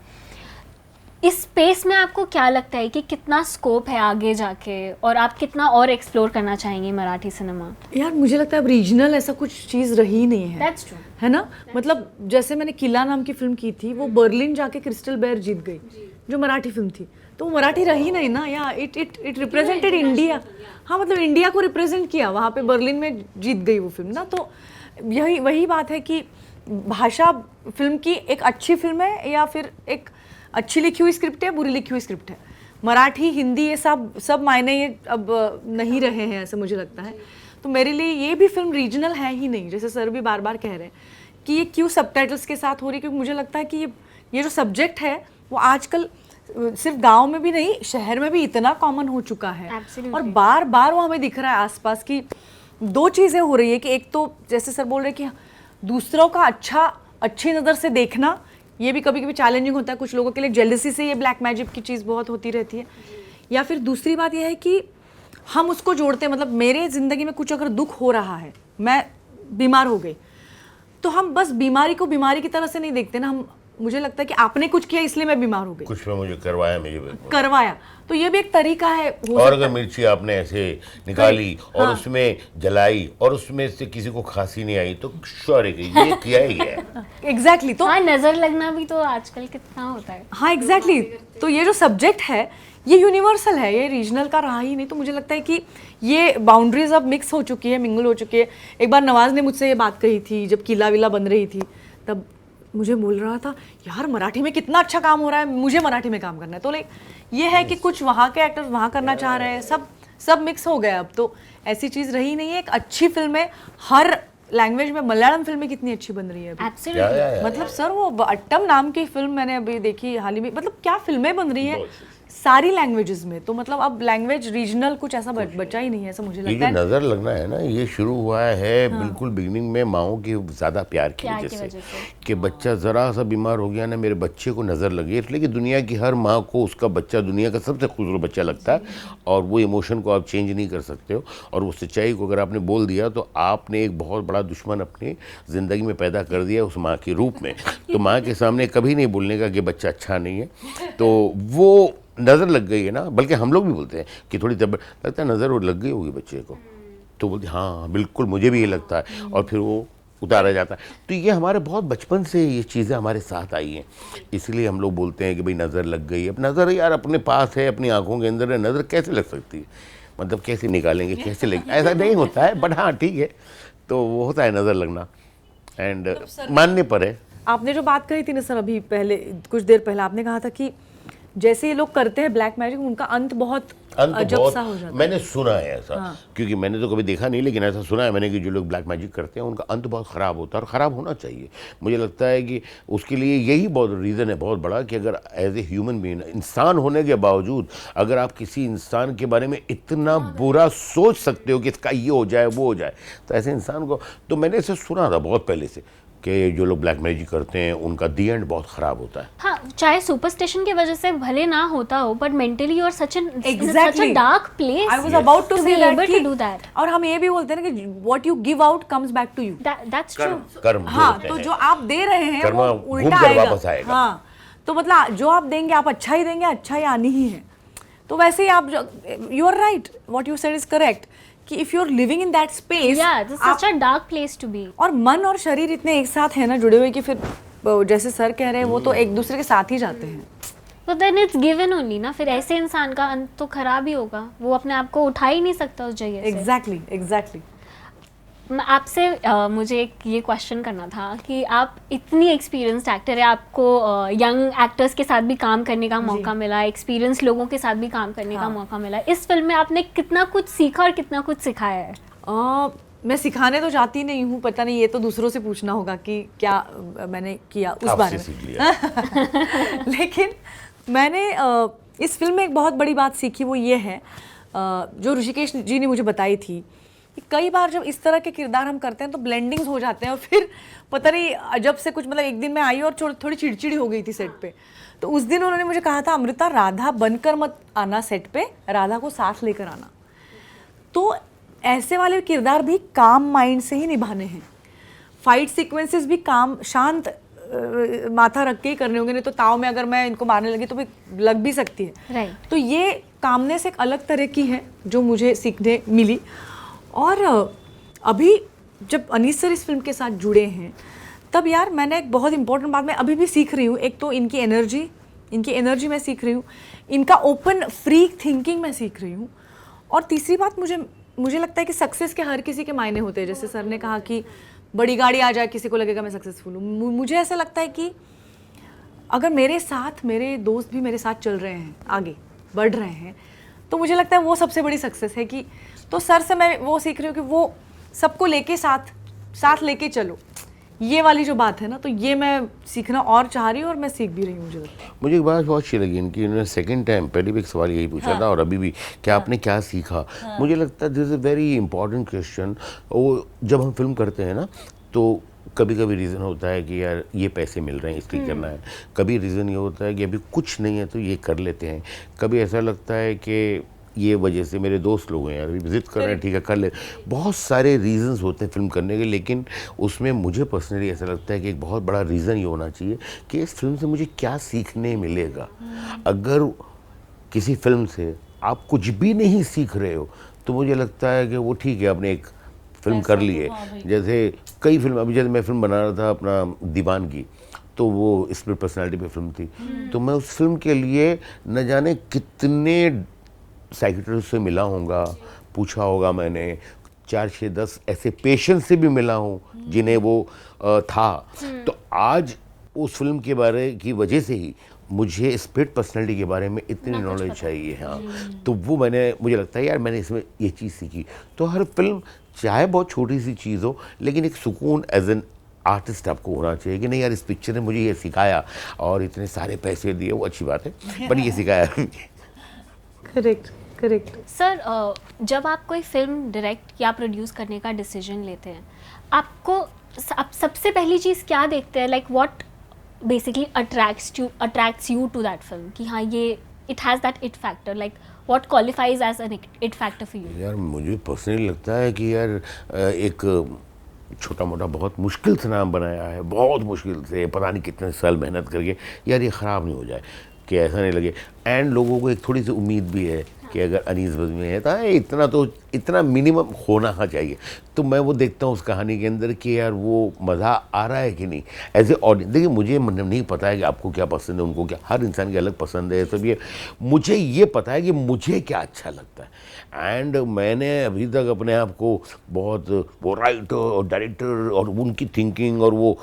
S1: इस स्पेस में आपको क्या लगता है कि कितना स्कोप है आगे जाके, और आप कितना और एक्सप्लोर करना चाहेंगे मराठी सिनेमा?
S2: यार मुझे लगता है अब रीजनल ऐसा कुछ चीज़ रही नहीं है।
S1: That's true.
S2: है ना, मतलब जैसे मैंने किला नाम की फिल्म की थी, वो बर्लिन जाके क्रिस्टल बेयर जीत गई, जो मराठी फिल्म थी, तो वो मराठी रही नहीं ना, या इट रिप्रेजेंटेड इंडिया। हाँ मतलब इंडिया को रिप्रेजेंट किया, वहाँ पे बर्लिन में जीत गई वो फिल्म ना। तो यही वही बात है कि भाषा फिल्म की एक अच्छी फिल्म है या फिर एक अच्छी लिखी हुई स्क्रिप्ट है, बुरी लिखी हुई स्क्रिप्ट है। मराठी हिंदी ये सब मायने ये अब नहीं रहे हैं, ऐसा मुझे लगता है। तो मेरे लिए ये भी फिल्म रीजनल है ही नहीं, जैसे सर भी बार बार कह रहे हैं कि ये क्यों सबटाइटल्स के साथ हो रही है, क्योंकि मुझे लगता है कि ये जो सब्जेक्ट है वो आजकल सिर्फ गांव में भी नहीं, शहर में भी इतना कॉमन हो चुका है।
S1: Absolutely.
S2: और बार बार वो हमें दिख रहा है आसपास की दो चीज़ें हो रही है कि एक तो जैसे सर बोल रहे हैं कि दूसरों का अच्छी नज़र से देखना, ये भी कभी कभी चैलेंजिंग होता है कुछ लोगों के लिए, जेलसी से ये ब्लैक मैजिक की चीज़ बहुत होती रहती है। या फिर दूसरी बात यह है कि हम उसको जोड़ते हैं, मतलब मेरे ज़िंदगी में कुछ अगर दुख हो रहा है, मैं बीमार हो गई, तो हम बस बीमारी को बीमारी की तरह से नहीं देखते ना, हम मुझे लगता है कि आपने कुछ किया इसलिए मैं बीमार हो गई,
S3: कुछ में मुझे करवाया,
S2: तो ये भी एक तरीका है।
S3: और अगर मिर्ची आपने ऐसे निकाली और हाँ। उसमें जलाई और उसमें से किसी को खांसी नहीं आई तो श्योर है कि ये किया ही है।
S2: एग्जैक्टली। तो
S1: हाँ, नजर लगना भी तो आजकल कितना होता है।
S2: हाँ एग्जैक्टली। तो ये जो सब्जेक्ट है ये यूनिवर्सल है, ये रीजनल का रहा ही नहीं। तो मुझे लगता है कि ये बाउंड्रीज अब मिक्स हो चुकी है, मिंगल हो चुकी है। एक बार नवाज ने मुझसे ये बात कही थी जब किला विला बन रही थी, तब मुझे बोल रहा था यार मराठी में कितना अच्छा काम हो रहा है, मुझे मराठी में काम करना है। तो लाइक ये है कि कुछ वहाँ के एक्टर्स वहाँ करना चाह रहे हैं, सब मिक्स हो गया अब। तो ऐसी चीज रही नहीं है। एक अच्छी फिल्म है हर लैंग्वेज में। मलयालम फिल्में कितनी अच्छी बन रही है अभी।
S1: एब्सोल्युटली।
S2: मतलब सर वो अट्टम नाम की फिल्म मैंने अभी देखी हाल ही में, मतलब क्या फिल्में बन रही है सारी लैंग्वेजेस में। तो मतलब अब लैंग्वेज रीजनल कुछ ऐसा बचा ही नहीं है, ऐसा मुझे
S3: ये
S2: लगता
S3: जो
S2: है।
S3: नज़र लगना है ना, ये शुरू हुआ है बिल्कुल बिगिनिंग में माओ की ज़्यादा प्यार की
S1: प्यार
S3: वजह
S1: की
S3: से
S1: वजह से।
S3: कि बच्चा ज़रा सा बीमार हो गया ना, मेरे बच्चे को नज़र लगी। इसलिए कि दुनिया की हर माँ को उसका बच्चा दुनिया का सबसे खूबसूरत बच्चा लगता है, और वो इमोशन को आप चेंज नहीं कर सकते हो। और वो सच्चाई को अगर आपने बोल दिया तो आपने एक बहुत बड़ा दुश्मन अपनी ज़िंदगी में पैदा कर दिया उस माँ के रूप में। तो माँ के सामने कभी नहीं बोलने का कि बच्चा अच्छा नहीं है। तो वो नज़र लग गई है ना, बल्कि हम लोग भी बोलते हैं कि थोड़ी तबियत लगता है नज़र वो लग गई होगी बच्चे को, तो बोलते हाँ बिल्कुल मुझे भी ये लगता है, और फिर वो उतारा जाता है। तो ये हमारे बहुत बचपन से ये चीज़ें हमारे साथ आई हैं, इसलिए हम लोग बोलते हैं कि भाई नज़र लग गई है। अब नज़र यार अपने पास है, अपनी आंखों के अंदर है, नज़र कैसे लग सकती है, मतलब कैसे निकालेंगे, कैसे लग, ऐसा नहीं होता है। बट हाँ ठीक है, तो वो होता है नज़र लगना, एंड मानने पर है।
S2: आपने जो बात कही थी ना सर अभी पहले, कुछ देर पहले आपने कहा था कि जैसे ये लोग करते हैं ब्लैक मैजिक, उनका अंत बहुत अजब सा हो जाता है।
S3: मैंने सुना है ऐसा, क्योंकि मैंने तो कभी देखा नहीं, लेकिन ऐसा सुना है मैंने कि जो लोग ब्लैक मैजिक करते हैं उनका अंत बहुत ख़राब होता है, और ख़राब होना चाहिए। मुझे लगता है कि उसके लिए यही बहुत रीज़न है बहुत बड़ा, कि अगर एज ए ह्यूमन बीइंग, इंसान होने के बावजूद अगर आप किसी इंसान के बारे में इतना बुरा सोच सकते हो कि इसका ये हो जाए वो हो जाए, तो ऐसे इंसान को, तो मैंने इसे सुना था बहुत पहले से कि जो लोग ब्लैक मैजिक करते हैं उनका दी एंड बहुत ख़राब होता है।
S1: हाँ, चाहे सुपरस्टिशन की वजह से भले ना होता हो, बट मेंटली और सच
S2: Exactly.
S1: A dark place.
S2: I was about to say that
S1: to do that.
S2: और हम ये भी बोलते हैं ना कि what you give out comes back to you।
S1: That's true.
S3: कर्म जो
S2: हाँ,
S3: होते
S2: तो
S3: हैं,
S2: जो आप दे रहे हैं
S3: कर्म
S2: वो
S3: घूम
S2: उल्टा
S3: कर वापस आएगा।
S2: हाँ, तो मतलब जो आप देंगे आप अच्छा ही देंगे, अच्छा ही आनी ही है। तो वैसे ही आप, you are right, what you said is correct, कि if you are living in that space,
S1: Yeah, this is such a dark place to be.
S2: और मन और शरीर इतने एक साथ है ना जुड़े हुए कि फिर जैसे सर कह रहे हैं वो तो एक दूसरे के साथ ही जाते हैं।
S1: But then it's given only ना, फिर ऐसे इंसान का अंत तो खराब ही होगा, वो अपने आप को उठा ही नहीं सकता उस जगह से।
S2: Exactly exactly.
S1: आपसे मुझे एक ये क्वेश्चन करना था कि आप इतनी एक्सपीरियंस्ड एक्टर है, आपको यंग एक्टर्स के साथ भी काम करने का मौका मिला, एक्सपीरियंस लोगों के साथ भी काम करने का मौका मिला, इस फिल्म में आपने कितना कुछ सीखा और कितना कुछ सिखाया है?
S2: मैं सिखाने तो चाहती नहीं हूँ, पता नहीं, ये तो दूसरों से पूछना होगा कि क्या मैंने किया उस बारे
S3: आपसे सीख
S2: में।
S3: लिया।
S2: लेकिन मैंने इस फिल्म में एक बहुत बड़ी बात सीखी, वो ये है जो ऋषिकेश जी ने मुझे बताई थी कि कई बार जब इस तरह के किरदार हम करते हैं तो ब्लेंडिंग्स हो जाते हैं, और फिर पता नहीं अजब से कुछ, मतलब एक दिन मैं आई और थोड़ी चिड़चिड़ी हो गई थी सेट पे। तो उस दिन उन्होंने मुझे कहा था, अमृता राधा बनकर मत आना सेट पे, राधा को साथ लेकर आना। तो ऐसे वाले किरदार भी काम माइंड से ही निभाने हैं। फाइट सीक्वेंसेस भी काम शांत माथा रख के ही करने होंगे, नहीं तो ताव में अगर मैं इनको मारने लगी तो भी लग भी सकती है।
S1: Right.
S2: तो ये कामनेस एक अलग तरह की है जो मुझे सीखने मिली। और अभी जब अनीस सर इस फिल्म के साथ जुड़े हैं तब यार मैंने एक बहुत इंपॉर्टेंट बात मैं अभी भी सीख रही हूँ। एक तो इनकी एनर्जी मैं सीख रही हूँ, इनका ओपन फ्री थिंकिंग मैं सीख रही हूँ। और तीसरी बात, मुझे लगता है कि सक्सेस के हर किसी के मायने होते हैं। जैसे सर ने कहा कि बड़ी गाड़ी आ जाए किसी को लगेगा मैं सक्सेसफुल हूँ। मुझे ऐसा लगता है कि अगर मेरे साथ मेरे दोस्त भी मेरे साथ चल रहे हैं, आगे बढ़ रहे हैं, तो मुझे लगता है वो सबसे बड़ी सक्सेस है। कि तो सर से मैं वो सीख रही हूँ कि वो सबको लेके साथ लेके चलो, ये वाली जो बात है ना, तो ये मैं सीखना और चाह रही हूँ और मैं सीख भी रही हूँ।
S3: मुझे एक बात बहुत अच्छी लगी इनकी, इन्होंने सेकंड टाइम, पहले भी एक सवाल यही पूछा था और अभी भी, क्या आपने क्या सीखा। मुझे लगता है this is a very important question. वो जब हम फिल्म करते हैं ना, तो कभी कभी रीज़न होता है कि यार ये पैसे मिल रहे हैं इसलिए करना है, कभी रीज़न ये होता है कि अभी कुछ नहीं है तो ये कर लेते हैं, कभी ऐसा लगता है कि ये वजह से मेरे दोस्त लोग हैं यार अभी जिद कर रहे हैं, ठीक है कर ले। बहुत सारे रीज़न्स होते हैं फिल्म करने के, लेकिन उसमें मुझे पर्सनली ऐसा लगता है कि एक बहुत बड़ा रीज़न ये होना चाहिए कि इस फिल्म से मुझे क्या सीखने मिलेगा। अगर किसी फिल्म से आप कुछ भी नहीं सीख रहे हो तो मुझे लगता है कि वो ठीक है, आपने एक फिल्म कर ली है। जैसे कई फिल्म, अभी जैसे मैं फिल्म बना रहा था अपना दीवानगी, तो वो स्प्लिट पर्सनालिटी पे फिल्म थी, तो मैं उस फिल्म के लिए न जाने कितने साइकियाट्रिस्ट से मिला होगा, पूछा होगा मैंने, 4, 6, 10 ऐसे पेशेंट से भी मिला हूँ जिन्हें वो था। तो आज उस फिल्म के बारे की वजह से ही मुझे स्प्लिट पर्सनैलिटी के बारे में इतनी नॉलेज चाहिए। हाँ, तो वो मुझे लगता है यार मैंने इसमें ये चीज़ सीखी। तो हर फिल्म चाहे बहुत छोटी सी चीज़ हो, लेकिन एक सुकून एज एन आर्टिस्ट आपको होना चाहिए कि नहीं यार इस पिक्चर ने मुझे ये सिखाया, और इतने सारे पैसे दिए वो अच्छी बात है, पर ये सिखाया।
S2: Correct correct.
S1: सर जब आप कोई फिल्म डायरेक्ट या प्रोड्यूस करने का डिसीजन लेते हैं, आपको आप सबसे पहली चीज़ क्या देखते हैं, like what basically attracts you to that film, कि हाँ ये it has that it factor, like what qualifies as an it factor for you?
S3: यार मुझे पर्सनली लगता है कि यार एक छोटा मोटा बहुत मुश्किल से नाम बनाया है, बहुत मुश्किल से, पता नहीं कितने साल मेहनत करके, यार ये ख़राब नहीं हो जाए, कि ऐसा नहीं लगे। एंड लोगों को एक थोड़ी सी उम्मीद भी है कि अगर अनीस बज़्मी है तो इतना मिनिमम होना चाहिए। तो मैं वो देखता हूँ उस कहानी के अंदर कि यार वो मज़ा आ रहा है कि नहीं। एज ए ऑडियंस देखिए, मुझे नहीं पता है कि आपको क्या पसंद है, उनको क्या, हर इंसान की अलग पसंद है सब। ये मुझे ये पता है कि मुझे क्या अच्छा लगता है। एंड मैंने अभी तक अपने आप को बहुत वो राइटर और डायरेक्टर और उनकी थिंकिंग और वो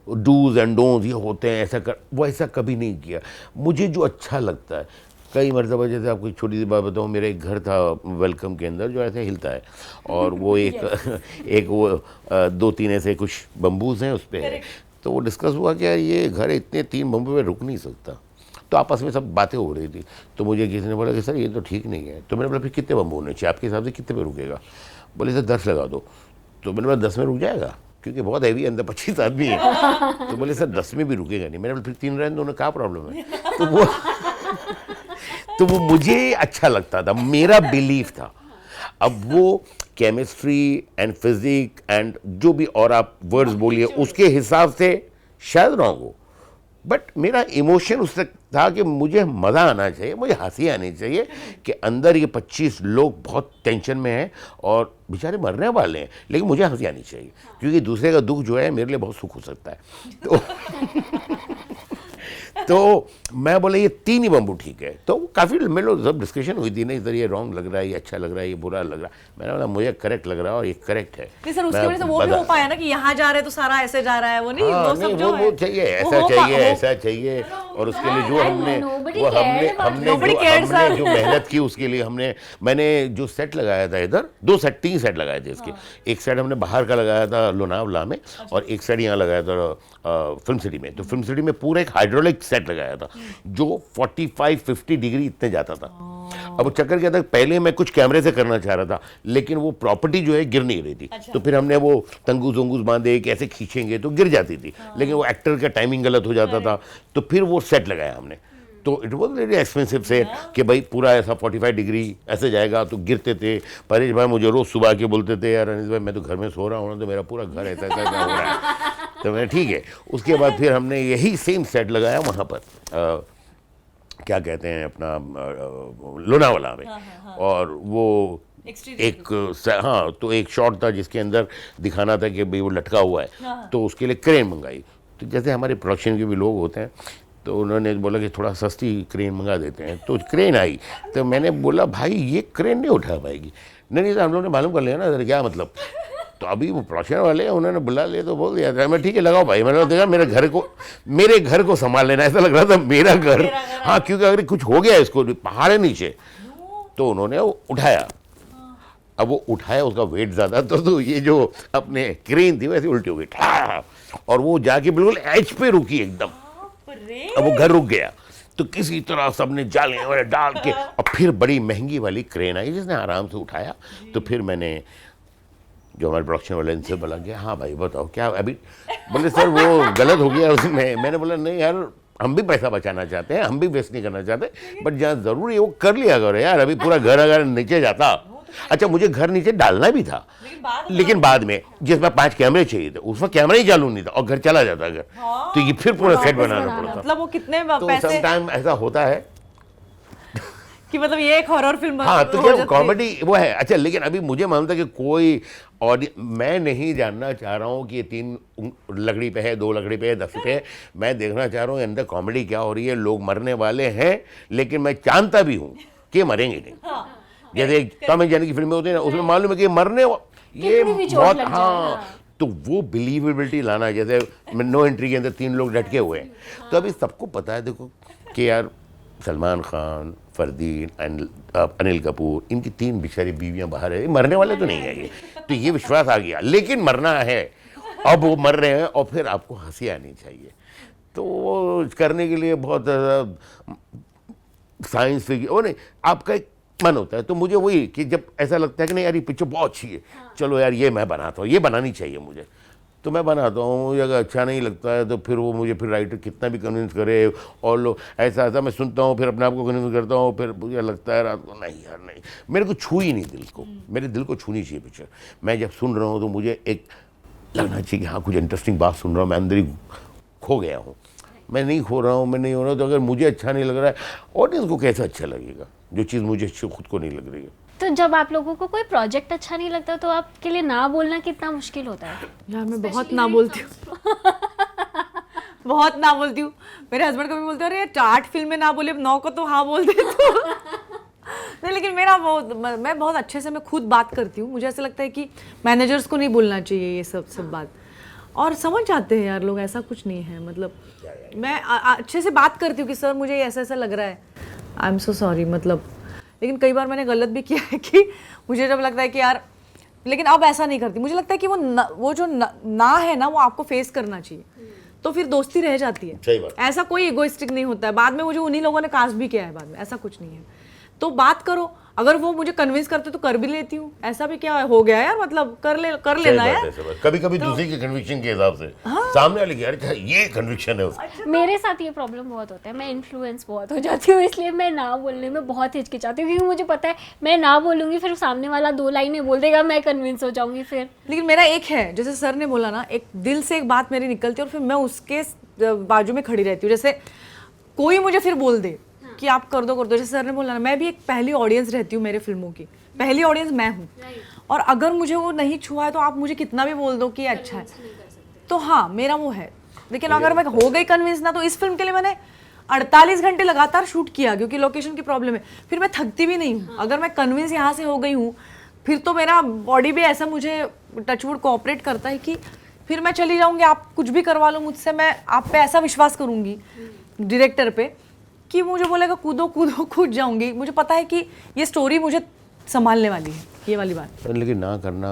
S3: डूज एंड डोंट्स ये होते हैं ऐसा कर, वो ऐसा कभी नहीं किया। मुझे जो अच्छा लगता है, कई मरतबा, जैसे आपको एक छोटी सी बात बताऊँ, मेरा एक घर था वेलकम के अंदर जो ऐसे हिलता है, और वो एक वो 2-3 ऐसे कुछ बम्बूज हैं उस पर है। तो वो डिस्कस हुआ कि यार ये घर इतने 3 बम्बू पे रुक नहीं सकता। तो आपस में सब बातें हो रही थी, तो मुझे किसी ने बोला कि सर ये तो ठीक नहीं है। तो मैंने बोला फिर कितने बम्बू होने चाहिए आपके हिसाब से, कितने पे रुकेगा? बोले सर 10 लगा दो। तो मैंने बोला 10 में रुक जाएगा, क्योंकि बहुत हैवी अंदर 25 आदमी है। तो बोले सर 10 में भी रुकेगा नहीं। मैंने बोला फिर 3 रहने दो, उन्हें क्या प्रॉब्लम है? तो वो मुझे अच्छा लगता था, मेरा बिलीफ था। अब वो केमिस्ट्री एंड फिजिक एंड जो भी और आप वर्ड्स बोलिए उसके हिसाब से शायद रॉन्ग हो, बट मेरा इमोशन उस तक था कि मुझे मज़ा आना चाहिए, मुझे हंसी आनी चाहिए कि अंदर ये 25 लोग बहुत टेंशन में हैं और बेचारे मरने वाले हैं, लेकिन मुझे हंसी आनी चाहिए, क्योंकि दूसरे का दुख जो है मेरे लिए बहुत सुख हो सकता है। तो मैं बोला ये 3 ही बम्बू ठीक है। तो काफ़ी मेरे लोग जब डिस्कशन हुई थी ना, इधर ये रॉन्ग लग रहा है, ये अच्छा लग रहा है, ये बुरा लग रहा है, मैंने बोला मुझे करेक्ट लग रहा है और ये करेक्ट है।
S2: नहीं सर, उसकी वजह से वो भी हो पाया ना कि यहाँ जा रहे हैं तो सारा ऐसे जा रहा है, वो नहीं, वो सब जो है
S3: वो चाहिए, ऐसा चाहिए, ऐसा चाहिए। और उसके लिए जो हमने जो मेहनत की उसके लिए मैंने जो सेट लगाया था, इधर 3 सेट लगाए थे इसके। एक सेट हमने बाहर का लगाया था लोनावला में, और एक सेट यहाँ लगाया था फिल्म सिटी में। तो फिल्म सिटी में पूरा एक हाइड्रोलिक सेट लगाया था जो 45-50 डिग्री इतने जाता था। अब चक्कर क्या था, पहले मैं कुछ कैमरे से करना चाह रहा था, लेकिन वो प्रॉपर्टी जो है गिर नहीं रही थी। तो फिर हमने वो तंगूस बांधे कि ऐसे खींचेंगे तो गिर जाती थी, लेकिन वो एक्टर का टाइमिंग गलत हो जाता था। तो फिर वो सेट लगाया हमने। तो it was very expensive set कि भाई पूरा ऐसा 45 डिग्री ऐसे जाएगा तो गिरते थे। परेश भाई मुझे रोज़ सुबह के बोलते थे, यार अनिस भाई मैं तो घर में सो रहा हूँ ना, तो मेरा पूरा घर ऐसा ऐसा हो रहा है। तो मैं ठीक है। उसके बाद फिर हमने यही सेम सेट लगाया वहाँ पर क्या कहते हैं अपना लोनावाला में। और वो तो एक शॉट था जिसके अंदर दिखाना था कि भाई वो लटका हुआ है, तो उसके लिए क्रेन मंगाई। तो जैसे हमारे प्रोडक्शन के भी लोग होते हैं, तो उन्होंने बोला कि थोड़ा सस्ती क्रेन मंगा देते हैं। तो क्रेन आई, तो मैंने बोला भाई ये क्रेन नहीं उठा पाएगी। नहीं तो हम लोगों ने मालूम कर लिया ना सर क्या मतलब। तो अभी वो प्रोडक्शन वाले उन्होंने बुला लिया, तो बोल दिया था मैं ठीक है लगाओ भाई। मैंने देखा मेरे घर को संभाल लेना, ऐसा लग रहा था मेरा घर। हाँ, क्योंकि अगर कुछ हो गया इसको पहाड़ है नीचे, तो उन्होंने उठाया। अब वो उठाया, उसका वेट ज़्यादा, तो ये जो अपने क्रेन थी वैसे उल्टी हो गई, और वो जाके बिल्कुल एज पे रुकी एकदम। अब वो घर रुक गया। तो किसी तरह सबने जाले वाले डाल के, और फिर बड़ी महंगी वाली क्रेन आई जिसने आराम से उठाया। तो फिर मैंने जो हमारे प्रोडक्शन वाले इनसे बोला कि हाँ भाई बताओ क्या अभी। बोले सर वो गलत हो गया उसमें। मैंने बोला नहीं यार, हम भी पैसा बचाना चाहते हैं, हम भी वेस्ट नहीं करना चाहते, बट जहाँ ज़रूरी है वो कर लिया करो यार। अभी पूरा घर अगर नीचे जाता, अच्छा मुझे घर नीचे डालना भी था, लेकिन बाद में जिसमें 5 कैमरे चाहिए थे उसमें कैमरा ही चालू नहीं था और घर चला जाता अगर। तो ये फिर पूरा सेट बनाना पड़ता।
S2: मतलब वो कितने
S3: तो
S2: पैसे,
S3: समटाइम ऐसा होता है
S2: कि मतलब ये एक हॉरर फिल्म।
S3: हाँ, तो क्या कॉमेडी वो है। अच्छा, लेकिन अभी मुझे मालूम था कि कोई मैं नहीं जानना चाह रहा हूँ कि ये 3 लकड़ी पे है, 2 लकड़ी पे है, 10 पे है। मैं देखना चाह रहा हूँ अंदर कॉमेडी क्या हो रही है। लोग मरने वाले हैं, लेकिन मैं जानता भी हूँ कि मरेंगे नहीं। जैसे टॉम एंड जेरी की फिल्में होती है ना, उसमें मालूम है कि मरने ये बहुत, हाँ, तो वो बिलीवेबिलिटी लाना। जैसे नो एंट्री के अंदर 3 लोग लटके हुए हैं, तो अभी सबको पता है। देखो कि यार सलमान खान, फरदीन, अनिल कपूर, इनकी 3 बेचारी बीवियां बाहर है, मरने वाले तो नहीं है ये, तो ये विश्वास आ गया, लेकिन मरना है, अब वो मर रहे हैं और फिर आपको हंसी आनी चाहिए, तो वो करने के लिए बहुत साइंस फिक्शन वो नहीं, आपका एक मन होता है, तो मुझे वही कि जब ऐसा लगता है कि नहीं यार ये पिक्चर बहुत अच्छी है, चलो यार ये मैं बनाता हूँ, ये बनानी चाहिए मुझे, तो मैं बनाता हूँ। मुझे अगर अच्छा नहीं लगता है तो फिर वो मुझे फिर राइटर कितना भी कन्विंस करे, और लोग ऐसा ऐसा मैं सुनता हूँ, फिर अपने आप को कन्विंस करता हूँ, फिर मुझे लगता है रात को नहीं यार नहीं, मेरे को छू ही नहीं दिल को, मेरे दिल को छूनी चाहिए पिक्चर। मैं जब सुन रहा हूँ तो मुझे एक लगना चाहिए कि हाँ कुछ इंटरेस्टिंग बात सुन रहा हूँ, मैं अंदर ही खो गया हूँ, मैं नहीं खो रहा हूँ, मैं नहीं हो रहा हूँ, तो अगर मुझे अच्छा नहीं लग रहा है, ऑडियंस को कैसा अच्छा लगेगा जो चीज़ मुझे अच्छी खुद को नहीं लग रही है।
S1: तो जब आप लोगों को कोई प्रोजेक्ट अच्छा नहीं लगता तो आपके लिए ना बोलना कितना मुश्किल होता है?
S2: यार मैं बहुत ना बोलती हूँ बहुत ना बोलती हूँ। मेरे हस्बैंड कभी बोलते हैं अरे 8 फिल्म में ना बोले, 9 को तो हाँ बोल दे तो नहीं, लेकिन मेरा मैं बहुत अच्छे से मैं खुद बात करती हूँ। मुझे ऐसा लगता है कि मैनेजर्स को नहीं बोलना चाहिए ये सब बात, और समझ जाते हैं यार लोग, ऐसा कुछ नहीं है। मतलब मैं अच्छे से बात करती हूँ कि सर मुझे ऐसा ऐसा लग रहा है, आई एम सो सॉरी, मतलब। लेकिन कई बार मैंने गलत भी किया है कि मुझे जब लगता है कि यार, लेकिन अब ऐसा नहीं करती। मुझे लगता है कि वो जो ना है ना, वो आपको फेस करना चाहिए, तो फिर दोस्ती रह जाती है।
S3: सही बात।
S2: ऐसा कोई इगोइस्टिक नहीं होता है। बाद में मुझे उन्हीं लोगों ने कास्ट भी किया है बाद में, ऐसा कुछ नहीं है। तो बात करो, अगर वो मुझे कन्विंस करते तो कर भी लेती हूँ, ऐसा भी क्या हो गया यार, मतलब कर लेना यार।
S3: कभी कभी दूसरे के कन्विक्शन के हिसाब से सामने वाले की यार ये कन्विक्शन है उसका।
S1: मेरे साथ ये प्रॉब्लम बहुत होता है, मैं इन्फ्लुएंस बहुत हो जाती हूँ, इसलिए मैं ना बोलने में बहुत हिचकिचाती हूँ, क्योंकि मुझे पता है मैं ना बोलूँगी फिर सामने वाला 2 लाइनें बोल देगा, मैं कन्विंस हो जाऊँगी फिर।
S2: लेकिन मेरा एक है, जैसे सर ने बोला ना, एक दिल से एक बात मेरी निकलती है और फिर मैं उसके बाजू में खड़ी रहती हूँ। जैसे कोई मुझे फिर बोल दे कि आप कर दो, जैसे सर ने बोला ना, मैं भी एक पहली ऑडियंस रहती हूँ, मेरे फिल्मों की पहली ऑडियंस मैं हूँ, और अगर मुझे वो नहीं छुआ है तो आप मुझे कितना भी बोल दो कि अच्छा है, तो हाँ मेरा वो है। लेकिन अगर मैं हो गई कन्विंस ना, तो इस फिल्म के लिए मैंने 48 घंटे लगातार शूट किया, क्योंकि लोकेशन की प्रॉब्लम है, फिर मैं थकती भी नहीं हूँ। अगर मैं कन्विंस यहाँ से हो गई हूँ, फिर तो मेरा बॉडी भी ऐसा मुझे टचवुड कोऑपरेट करता है कि फिर मैं चली जाऊँगी, आप कुछ भी करवा लो मुझसे, मैं आप पे ऐसा विश्वास करूँगी डायरेक्टर पे कि मुझे बोलेगा कूदो कूदो, कूद जाऊंगी। मुझे पता है कि ये स्टोरी मुझे संभालने वाली है, ये वाली बात।
S3: लेकिन ना करना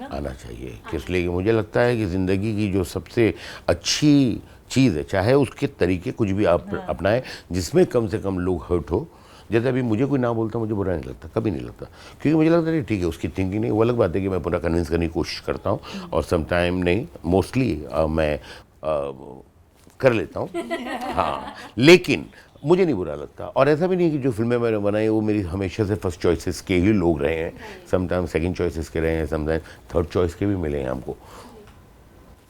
S3: आना चाहिए, इसलिए कि मुझे लगता है कि ज़िंदगी की जो सबसे अच्छी चीज़ है, चाहे उसके तरीके कुछ भी आप अपनाएं जिसमें कम से कम लोग हर्ट हो। जैसे अभी मुझे कोई ना बोलता, मुझे बुरा नहीं लगता, कभी नहीं लगता, क्योंकि मुझे लगता है ठीक है उसकी थिंकिंग नहीं। वो अलग बात है कि मैं पूरा कन्विंस करने की कोशिश करता हूँ, और समटाइम नहीं, मोस्टली मैं कर लेता हूँ हाँ, लेकिन मुझे नहीं बुरा लगता। और ऐसा भी नहीं कि जो फिल्में मैंने बनाई वो मेरी हमेशा से फर्स्ट चॉइसेस के ही लोग रहे हैं, समटाइम सेकंड चॉइसेस के रहे हैं, समटाइम थर्ड चॉइस के भी मिले हैं हमको।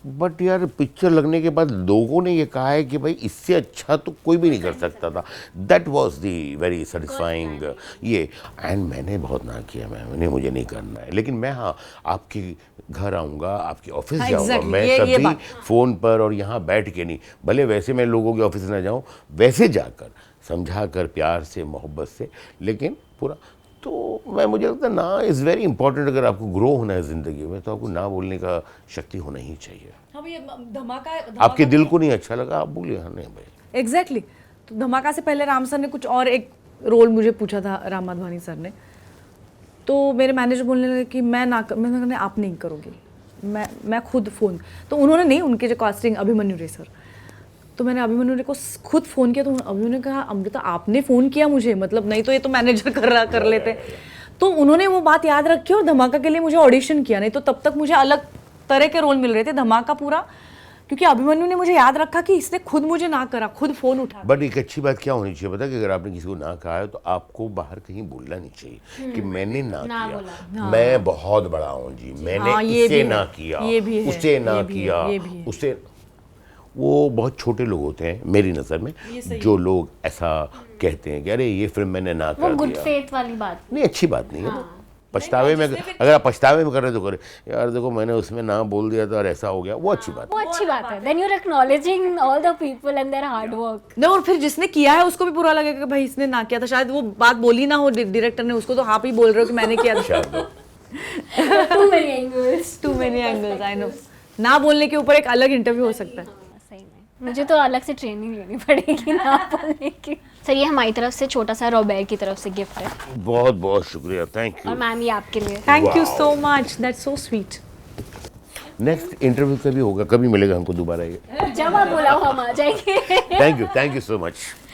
S3: बट यार पिक्चर लगने के बाद लोगों ने ये कहा है कि भाई इससे अच्छा तो कोई भी नहीं कर सकता था। That was the very satisfying ये। एंड मैंने बहुत ना किया, मैंने मुझे नहीं करना है, लेकिन मैं हाँ आपके घर आऊँगा, आपके ऑफिस जाऊँगा, मैं कभी फ़ोन पर और यहाँ बैठ के नहीं, भले वैसे मैं लोगों के ऑफिस ना जाऊँ, वैसे जाकर समझा कर प्यार से मोहब्बत से, लेकिन पूरा तो मैं मुझे लगता है ना इज़ वेरी इंपॉर्टेंट। अगर आपको ग्रो होना है ज़िंदगी में तो आपको ना बोलने का शक्ति होना ही चाहिए।
S2: हाँ, ये धमाका
S3: आपके दिल को नहीं अच्छा लगा, आप बोलिए हाँ नहीं भाई।
S2: एग्जैक्टली। तो धमाका से पहले राम सर ने कुछ और एक रोल मुझे पूछा था, राम माधवानी सर ने, तो मेरे मैनेजर बोलने लगे कि मैंने आप नहीं करोगी, मैं खुद फ़ोन, तो उन्होंने नहीं, उनके जो कास्टिंग अभिमन्यु रे सर, तो मैंने अभिमन्यु को खुद फ़ोन किया, तो अभिमन्यु ने कहा अमृता आपने फ़ोन किया मुझे, मतलब नहीं तो ये तो मैनेजर कर लेते। तो उन्होंने वो बात याद रखी और धमाका के लिए मुझे ऑडिशन किया, नहीं तो तब तक मुझे अलग तरह के रोल मिल रहे थे। धमाका पूरा क्योंकि अभिमन्यु ने मुझे याद रखा कि इसने खुद मुझे ना करा, खुद फ़ोन उठा।
S3: बट एक अच्छी बात क्या होनी चाहिए पता, कि अगर आपने किसी को ना कहा है तो आपको बाहर कहीं बोलना नहीं चाहिए कि मैंने ना किया, मैं बहुत बड़ा हूँ जी, मैंने इसे ना किया, उसे ना किया, उसे। वो बहुत छोटे लोग होते हैं मेरी नज़र में जो लोग ऐसा कहते हैं कि अरे ये फिल्म मैंने ना कर दिया।
S1: गुड फेथ वाली बात
S3: नहीं, अच्छी बात नहीं है। पछतावे में, अगर आप पछतावे में कर रहे तो करे यार देखो मैंने उसमें ना बोल दिया था और ऐसा हो गया, वो अच्छी बात है।
S1: वो अच्छी बात है। Then you're acknowledging all the people and their hard work।
S2: नहीं, और फिर जिसने किया है उसको भी बुरा लगेगा कि भाई इसने ना किया था, शायद वो बात बोली ना हो डायरेक्टर ने, उसको तो आप ही बोल रहे हो कि मैंने किया था।
S1: Too many angles,
S2: I know. ना बोलने के ऊपर एक अलग इंटरव्यू हो सकता है।
S1: सही में। मुझे तो अलग से ट्रेनिंग लेनी पड़ेगी ना बोलने की। सर ये हमारी तरफ से छोटा सा रॉबर्ट की तरफ से गिफ्ट है,
S3: बहुत बहुत शुक्रिया, थैंक
S1: और
S3: यू।
S1: मैम ये आपके लिए।
S2: Thank you so much, that's so sweet.
S3: Next interview कभी होगा, कभी मिलेगा हमको दोबारा ये?
S1: जब आप बुलाओ हम आ जाएंगे।
S3: Thank you so much.